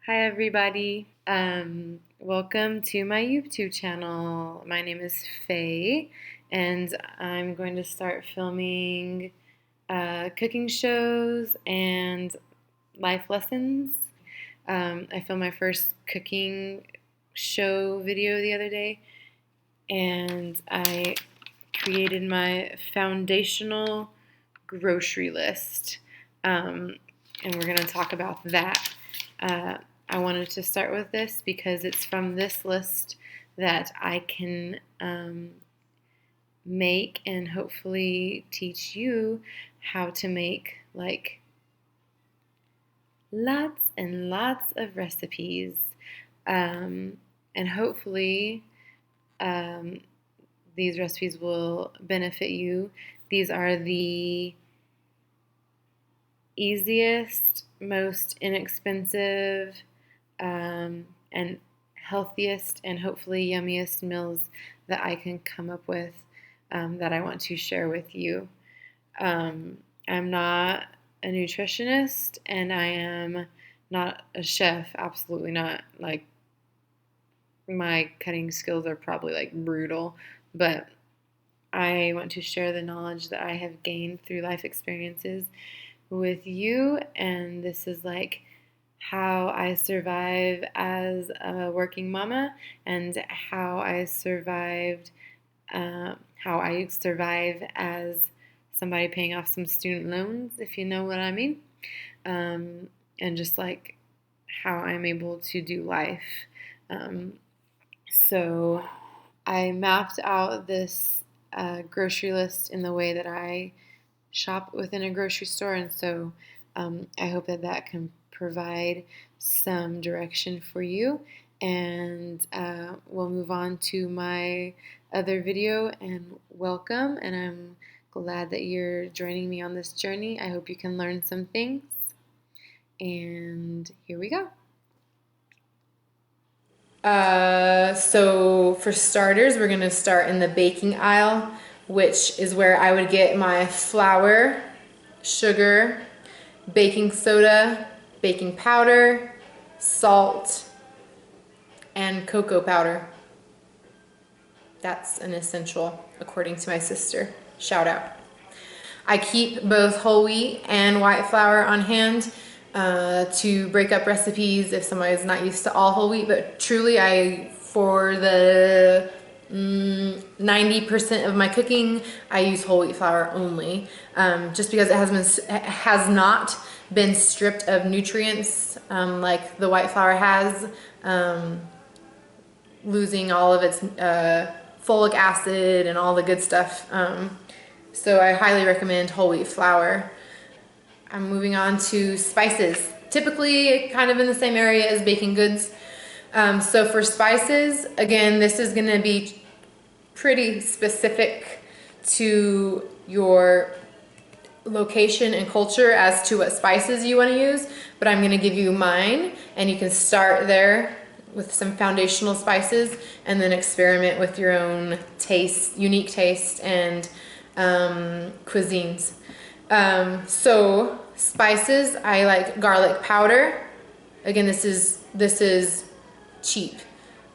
Hi everybody. Welcome to my YouTube channel. My name is Faye and I'm going to start filming cooking shows and life lessons. I filmed my first cooking show video the other day and I created my foundational grocery list, and we're going to talk about that. I wanted to start with this because it's from this list that I can make and hopefully teach you how to make like lots and lots of recipes, and hopefully these recipes will benefit you. These are the easiest, most inexpensive, and healthiest and hopefully yummiest meals that I can come up with, that I want to share with you. I'm not a nutritionist and I am not a chef, absolutely not. Like, my cutting skills are probably like brutal, but I want to share the knowledge that I have gained through life experiences with you, and this is like how I survive as a working mama and how I survive as somebody paying off some student loans, if you know what I mean, and just like how I'm able to do life. So I mapped out this grocery list in the way that I shop within a grocery store, and so I hope that that can provide some direction for you. And we'll move on to my other video, and welcome, and I'm glad that you're joining me on this journey. I hope you can learn some things, and here we go. So for starters, we're going to start in the baking aisle, which is where I would get my flour, sugar, baking soda, baking powder, salt, and cocoa powder. That's an essential, according to my sister. Shout out. I keep both whole wheat and white flour on hand to break up recipes if somebody's not used to all whole wheat, but truly for the 90% of my cooking, I use whole wheat flour only, just because it has not been stripped of nutrients like the white flour has, losing all of its folic acid and all the good stuff. So I highly recommend whole wheat flour. I'm moving on to spices, typically kind of in the same area as baking goods. So for spices, again, this is going to be pretty specific to your location and culture as to what spices you want to use, but I'm going to give you mine, and you can start there with some foundational spices and then experiment with your own taste, unique taste, and cuisines. So spices, I like garlic powder. Again, this is cheap.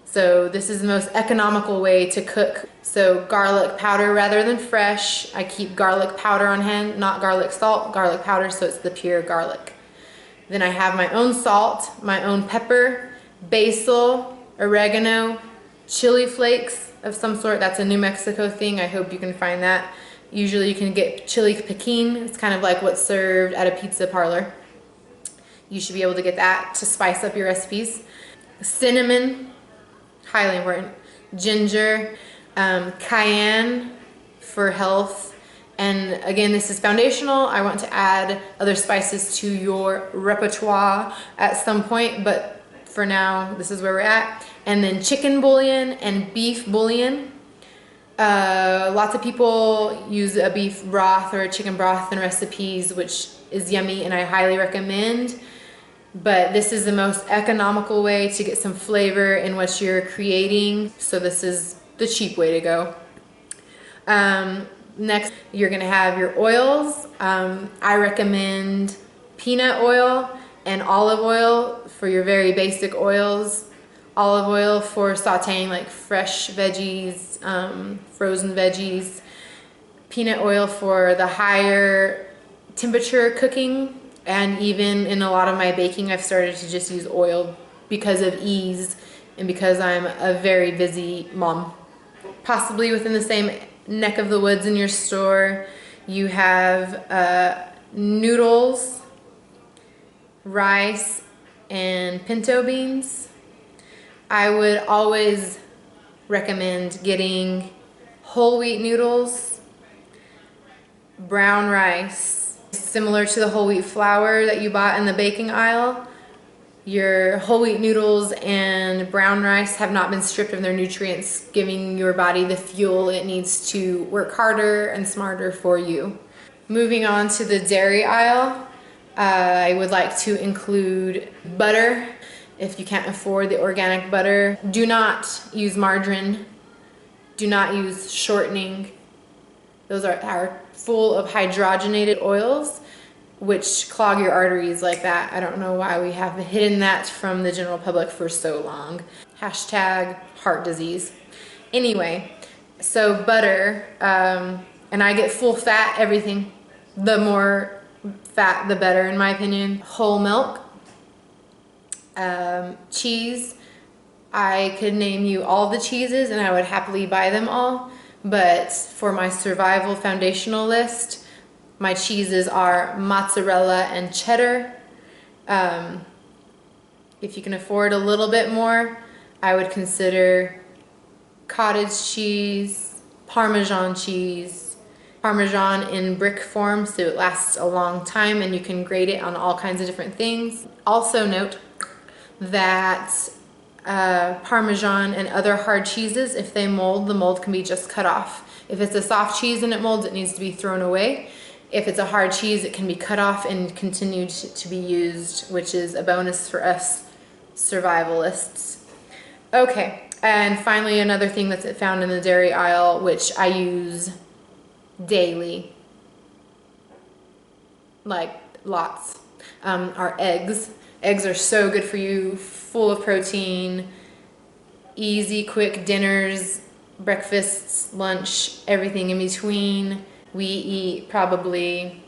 So this is the most economical way to cook. So garlic powder rather than fresh. I keep garlic powder on hand, not garlic salt, garlic powder, so it's the pure garlic. Then I have my own salt, my own pepper, basil, oregano, chili flakes of some sort. That's a New Mexico thing. I hope you can find that. Usually you can get chili piquin. It's kind of like what's served at a pizza parlor. You should be able to get that to spice up your recipes. Cinnamon, highly important. Ginger, cayenne for health. And again, this is foundational. I want to add other spices to your repertoire at some point, but for now, this is where we're at. And then chicken bouillon and beef bouillon. Lots of people use a beef broth or a chicken broth in recipes, which is yummy and I highly recommend. But this is the most economical way to get some flavor in what you're creating. So this is the cheap way to go. Next, you're gonna have your oils. I recommend peanut oil and olive oil for your very basic oils. Olive oil for sauteing like fresh veggies, frozen veggies. Peanut oil for the higher temperature cooking. And even in a lot of my baking, I've started to just use oil because of ease and because I'm a very busy mom. Possibly within the same neck of the woods in your store, you have noodles, rice, and pinto beans. I would always recommend getting whole wheat noodles, brown rice, similar to the whole wheat flour that you bought in the baking aisle. Your whole wheat noodles and brown rice have not been stripped of their nutrients, giving your body the fuel it needs to work harder and smarter for you. Moving on to the dairy aisle, I would like to include butter. If you can't afford the organic butter, do not use margarine. Do not use shortening. Those are full of hydrogenated oils, which clog your arteries like that. I don't know why we have hidden that from the general public for so long. Hashtag heart disease. Anyway, so butter, and I get full fat everything. The more fat, the better in my opinion. Whole milk. Cheese. I could name you all the cheeses and I would happily buy them all, but for my survival foundational list, my cheeses are mozzarella and cheddar. If you can afford a little bit more, I would consider cottage cheese, Parmesan cheese, Parmesan in brick form so it lasts a long time and you can grate it on all kinds of different things. Also note that Parmesan and other hard cheeses, if they mold, the mold can be just cut off. If it's a soft cheese and it molds, it needs to be thrown away. If it's a hard cheese, it can be cut off and continued to be used, which is a bonus for us survivalists. Okay, and finally another thing that's found in the dairy aisle, which I use daily, like lots, are eggs. Eggs are so good for you, full of protein, easy, quick dinners, breakfasts, lunch, everything in between. We eat probably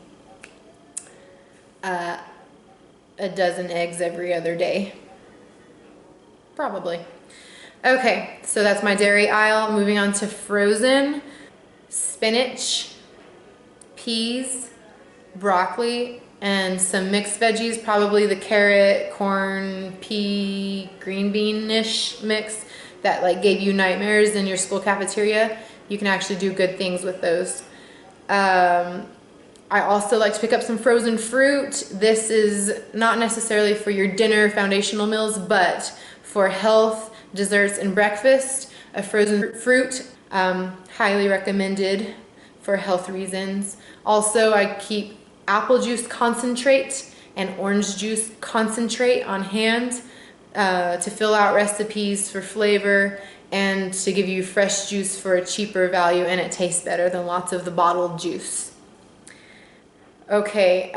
a dozen eggs every other day. Probably. Okay, so that's my dairy aisle. Moving on to frozen. Spinach, peas, broccoli, and some mixed veggies, probably the carrot, corn, pea, green bean-ish mix that like gave you nightmares in your school cafeteria. You can actually do good things with those. I also like to pick up some frozen fruit. This is not necessarily for your dinner foundational meals, but for health, desserts, and breakfast. A frozen fruit, highly recommended for health reasons. Also, I keep apple juice concentrate and orange juice concentrate on hand to fill out recipes for flavor and to give you fresh juice for a cheaper value, and it tastes better than lots of the bottled juice. Okay,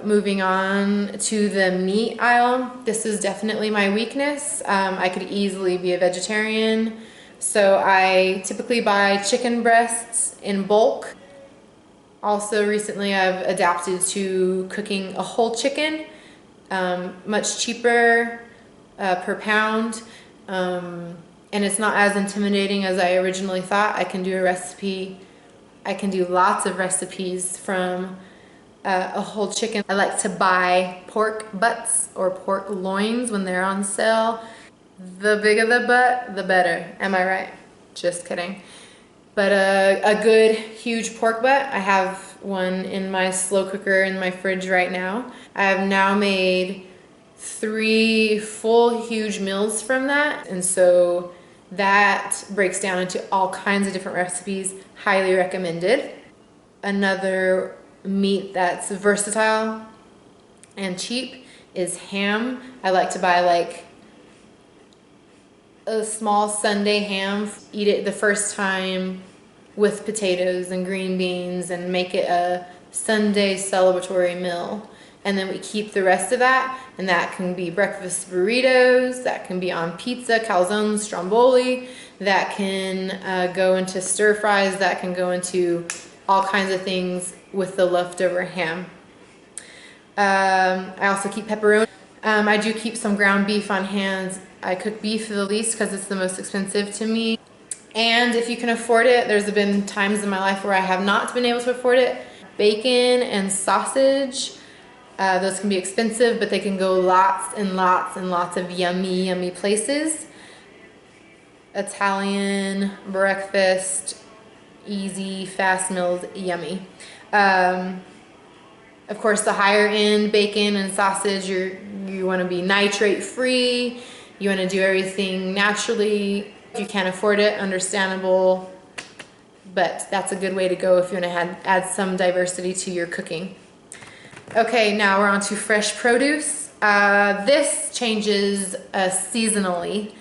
moving on to the meat aisle. This is definitely my weakness. I could easily be a vegetarian, so I typically buy chicken breasts in bulk. Also recently I've adapted to cooking a whole chicken, much cheaper per pound, and it's not as intimidating as I originally thought. I can do a recipe, I can do lots of recipes from a whole chicken. I like to buy pork butts or pork loins when they're on sale. The bigger the butt, the better. Am I right? Just kidding. But a good huge pork butt, I have one in my slow cooker in my fridge right now. I have now made 3 full huge meals from that, and so that breaks down into all kinds of different recipes. Highly recommended. Another meat that's versatile and cheap is ham. I like to buy like a small Sunday ham, eat it the first time with potatoes and green beans and make it a Sunday celebratory meal. and then we keep the rest of that, and that can be breakfast burritos, that can be on pizza, calzones, stromboli, that can go into stir fries, that can go into all kinds of things with the leftover ham. I also keep pepperoni. I do keep some ground beef on hand. I cook beef the least because it's the most expensive to me. And if you can afford it, there's been times in my life where I have not been able to afford it. Bacon and sausage, those can be expensive, but they can go lots and lots and lots of yummy, yummy places. Italian, breakfast, easy, fast meals, yummy. Of course, the higher end bacon and sausage, you want to be nitrate free. You want to do everything naturally. If you can't afford it, understandable, but that's a good way to go if you want to add some diversity to your cooking. Okay, now we're on to fresh produce. This changes seasonally.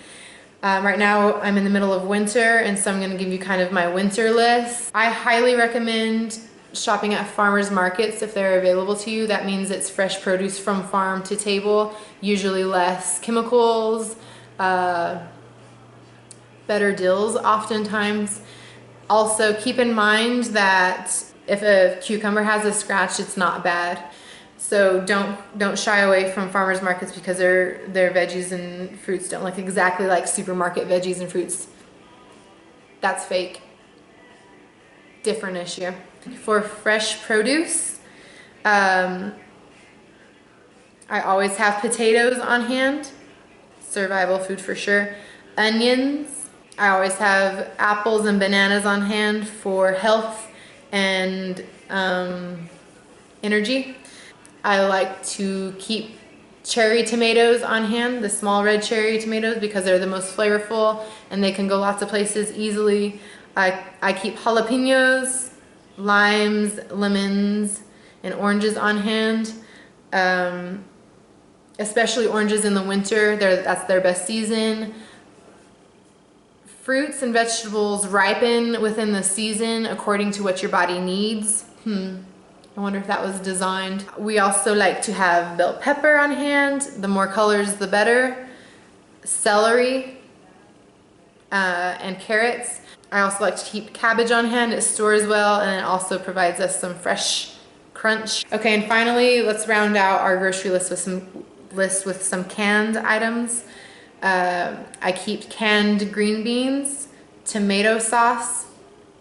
Right now I'm in the middle of winter, and so I'm going to give you kind of my winter list. I highly recommend shopping at farmers markets if they're available to you. That means it's fresh produce from farm to table, usually less chemicals, better deals oftentimes. Also keep in mind that if a cucumber has a scratch, it's not bad. So don't shy away from farmers markets because their veggies and fruits don't look exactly like supermarket veggies and fruits. That's fake. Different issue. For fresh produce, I always have potatoes on hand. Survival food for sure. Onions. I always have apples and bananas on hand for health and energy. I like to keep cherry tomatoes on hand, the small red cherry tomatoes, because they're the most flavorful and they can go lots of places easily. I keep jalapenos, limes, lemons, and oranges on hand. Especially oranges in the winter, that's their best season. Fruits and vegetables ripen within the season according to what your body needs. I wonder if that was designed. We also like to have bell pepper on hand. The more colors, the better. Celery and carrots. I also like to keep cabbage on hand. It stores well and it also provides us some fresh crunch. Okay, and finally, let's round out our grocery list with some canned items. I keep canned green beans, tomato sauce,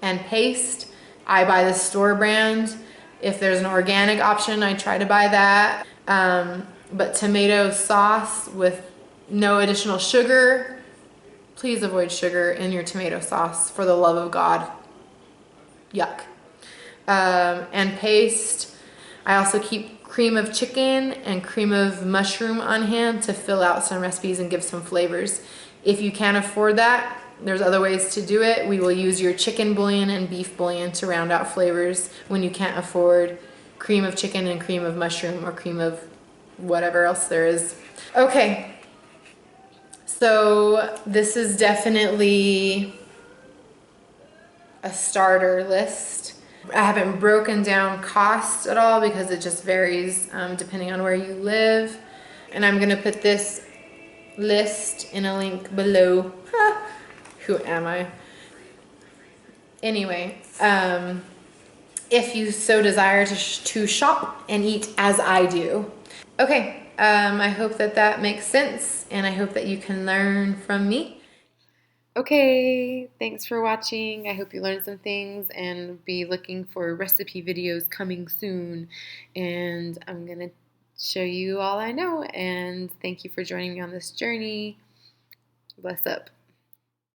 and paste. I buy the store brand. If there's an organic option, I try to buy that. But tomato sauce with no additional sugar. Please avoid sugar in your tomato sauce, for the love of God. Yuck. And paste. I also keep cream of chicken and cream of mushroom on hand to fill out some recipes and give some flavors. If you can't afford that, there's other ways to do it. We will use your chicken bouillon and beef bouillon to round out flavors when you can't afford cream of chicken and cream of mushroom or cream of whatever else there is. Okay. So this is definitely a starter list. I haven't broken down costs at all because it just varies depending on where you live. And I'm gonna put this list in a link below. Who am I? Anyway, if you so desire to shop and eat as I do. Okay. I hope that makes sense, and I hope that you can learn from me. Okay, thanks for watching. I hope you learned some things, and be looking for recipe videos coming soon. And I'm gonna show you all I know, and thank you for joining me on this journey. Bless up.